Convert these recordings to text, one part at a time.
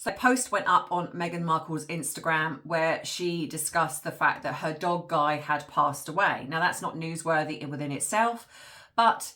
So a post went up on Meghan Markle's Instagram where she discussed the fact that her dog Guy had passed away. Now that's not newsworthy within itself, but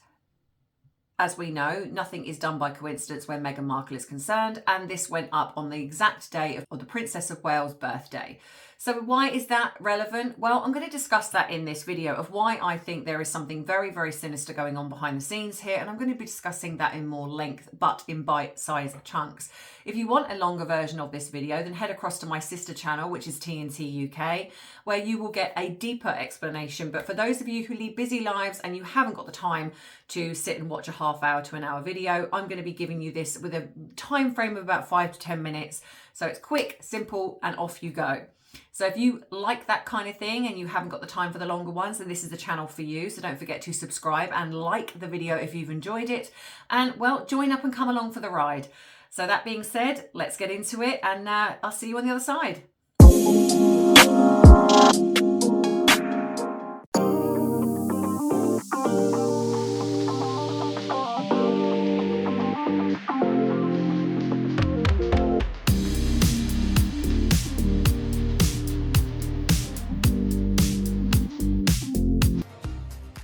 as we know, nothing is done by coincidence when Meghan Markle is concerned, and this went up on the exact day of the Princess of Wales' birthday. So why is that relevant? Well, I'm going to discuss that in this video of why I think there is something very, very sinister going on behind the scenes here, and I'm going to be discussing that in more length, but in bite-sized chunks. If you want a longer version of this video, then head across to my sister channel, which is TAnT UK, where you will get a deeper explanation. But for those of you who lead busy lives and you haven't got the time to sit and watch a half-hour to an hour video, I'm going to be giving you this with a time frame of about 5 to 10 minutes. So it's quick, simple, and off you go. So if you like that kind of thing and you haven't got the time for the longer ones, then this is the channel for you. So don't forget to subscribe and like the video if you've enjoyed it. And well, join up and come along for the ride. So that being said, let's get into it, and I'll see you on the other side.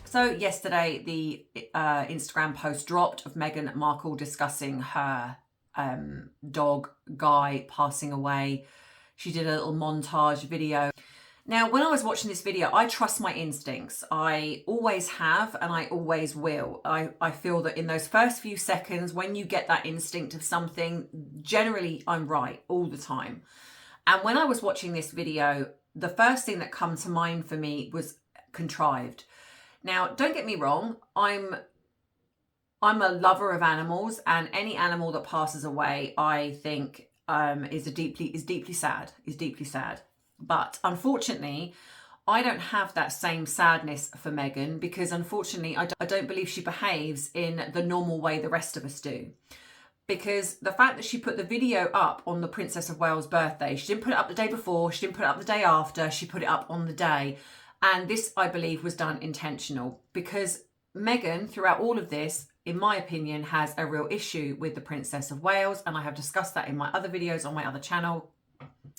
So yesterday, the Instagram post dropped of Meghan Markle discussing her dog Guy passing away. She did a little montage video. Now, when I was watching this video, I trust my instincts. I always have, and I always will. I feel that in those first few seconds, when you get that instinct of something, generally I'm right all the time. And when I was watching this video, the first thing that came to mind for me was contrived. Now, don't get me wrong, I'm a lover of animals, and any animal that passes away, I think is deeply sad. But unfortunately, I don't have that same sadness for Meghan, because unfortunately, I don't believe she behaves in the normal way the rest of us do. Because the fact that she put the video up on the Princess of Wales' birthday, she didn't put it up the day before, she didn't put it up the day after, she put it up on the day. And this, I believe, was done intentional, because Meghan, throughout all of this, in my opinion, has a real issue with the Princess of Wales. And I have discussed that in my other videos on my other channel.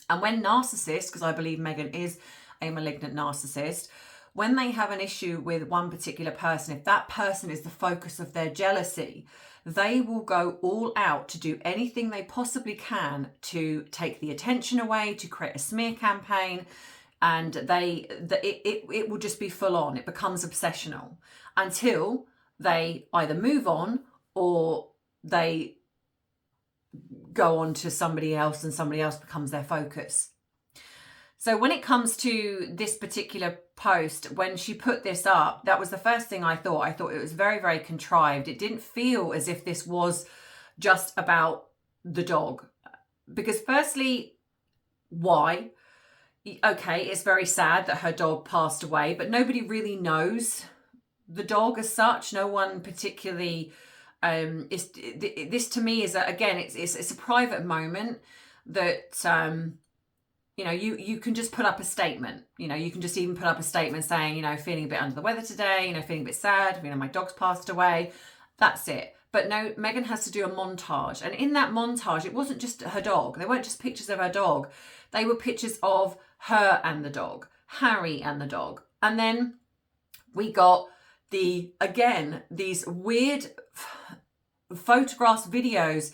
And when narcissists, because I believe Meghan is a malignant narcissist, when they have an issue with one particular person, if that person is the focus of their jealousy, they will go all out to do anything they possibly can to take the attention away, to create a smear campaign. And it will just be full on. It becomes obsessional until they either move on or they go on to somebody else, and somebody else becomes their focus. So when it comes to this particular post, when she put this up, that was the first thing I thought. I thought it was very, very contrived. It didn't feel as if this was just about the dog. Because firstly, why? Okay, it's very sad that her dog passed away, but nobody really knows the dog as such. No one particularly. This to me is again, it's a private moment that you know, you can just put up a statement. You know, you can just even put up a statement saying, you know, feeling a bit under the weather today. You know, feeling a bit sad. You know, my dog's passed away. That's it. But no, Meghan has to do a montage, and in that montage, it wasn't just her dog. They weren't just pictures of her dog. They were pictures of her and the dog, Harry and the dog. And then we got these weird photographs, videos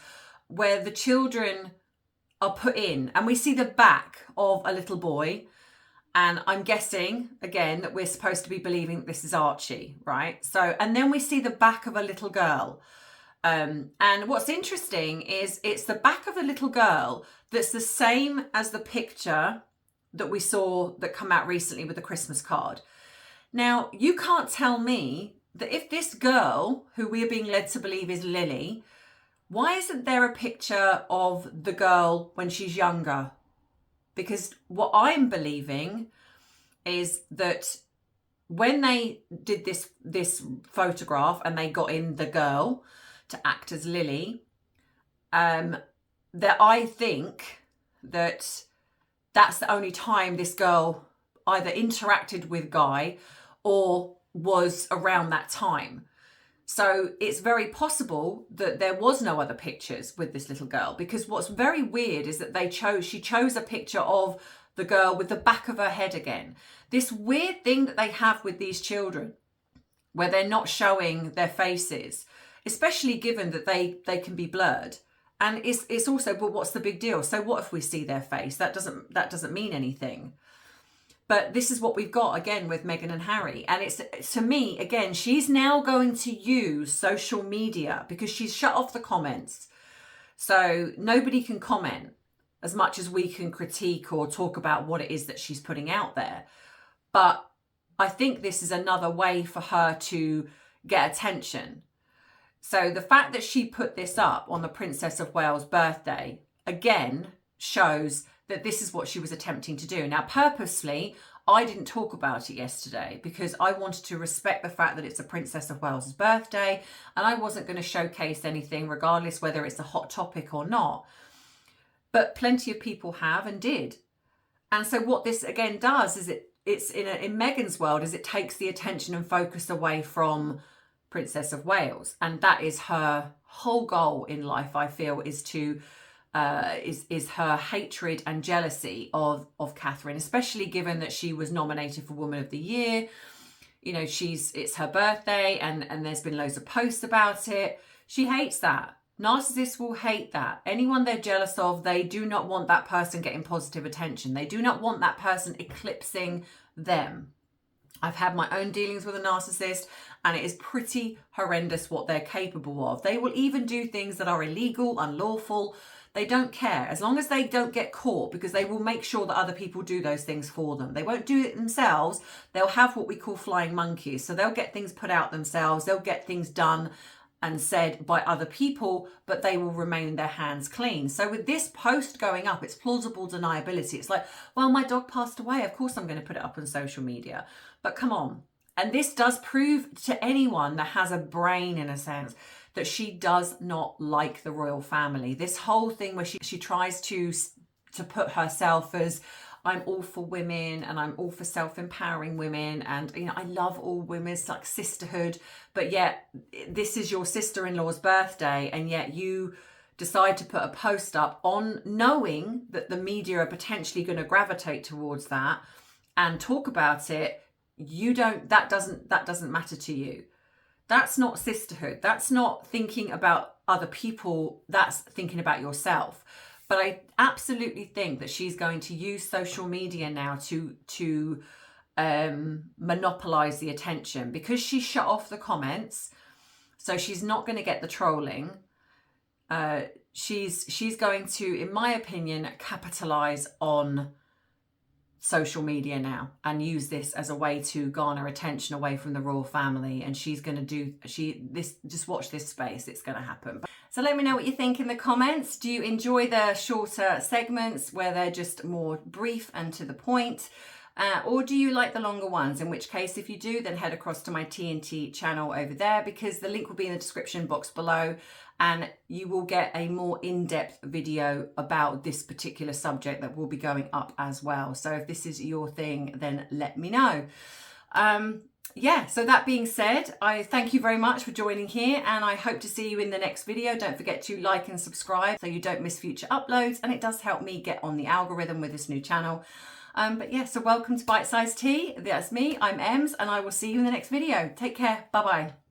where the children are put in, and we see the back of a little boy. And I'm guessing, again, that we're supposed to be believing this is Archie, right? So, and then we see the back of a little girl. And what's interesting is it's the back of a little girl that's the same as the picture that we saw that come out recently with the Christmas card. Now, you can't tell me that if this girl, who we are being led to believe is Lily, why isn't there a picture of the girl when she's younger? Because what I'm believing is that when they did this photograph and they got in the girl to act as Lily, that I think that that's the only time this girl either interacted with Guy or was around that time. So it's very possible that there was no other pictures with this little girl, because what's very weird is that she chose a picture of the girl with the back of her head again. This weird thing that they have with these children where they're not showing their faces, especially given that they can be blurred. And it's also, well, what's the big deal? So what if we see their face? That doesn't mean anything. But this is what we've got again with Meghan and Harry. And it's, to me, again, she's now going to use social media because she's shut off the comments. So nobody can comment as much as we can critique or talk about what it is that she's putting out there. But I think this is another way for her to get attention. So the fact that she put this up on the Princess of Wales' birthday, again, shows that this is what she was attempting to do. Now, purposely, I didn't talk about it yesterday because I wanted to respect the fact that it's a Princess of Wales' birthday, and I wasn't going to showcase anything regardless whether it's a hot topic or not. But plenty of people have and did. And so what this again does is it's in Meghan's world is it takes the attention and focus away from Princess of Wales. And that is her whole goal in life, I feel, is to is her hatred and jealousy of Catherine, especially given that she was nominated for Woman of the Year. You know, it's her birthday and there's been loads of posts about it. She hates that. Narcissists will hate that. Anyone they're jealous of, they do not want that person getting positive attention. They do not want that person eclipsing them. I've had my own dealings with a narcissist, and it is pretty horrendous what they're capable of. They will even do things that are illegal, unlawful. They don't care, as long as they don't get caught, because they will make sure that other people do those things for them. They won't do it themselves. They'll have what we call flying monkeys. So they'll get things put out themselves. They'll get things done and said by other people, but they will remain their hands clean. So with this post going up, it's plausible deniability. It's like, well, my dog passed away. Of course I'm going to put it up on social media. But come on. And this does prove to anyone that has a brain, in a sense, that she does not like the royal family. This whole thing where she tries to put herself as, I'm all for women and I'm all for self-empowering women, and you know, I love all women, it's like sisterhood, but yet this is your sister-in-law's birthday and yet you decide to put a post up on knowing that the media are potentially going to gravitate towards that and talk about it. That doesn't matter to you. That's not sisterhood. That's not thinking about other people. That's thinking about yourself. But I absolutely think that she's going to use social media now to monopolize the attention, because she shut off the comments. So she's not going to get the trolling. She's going to, in my opinion, capitalize on social media now and use this as a way to garner attention away from the royal family. And she's going to just watch this space. It's going to happen. So let me know what you think in the comments. Do you enjoy the shorter segments where they're just more brief and to the point? Or do you like the longer ones? In which case, if you do, then head across to my TNT channel over there, because the link will be in the description box below, and you will get a more in-depth video about this particular subject that will be going up as well. So if this is your thing, then let me know. Yeah, so that being said, I thank you very much for joining here, and I hope to see you in the next video. Don't forget to like and subscribe so you don't miss future uploads, and it does help me get on the algorithm with this new channel. But yeah, so welcome to Bitesize Tea. That's me, I'm Ems, and I will see you in the next video. Take care, bye-bye.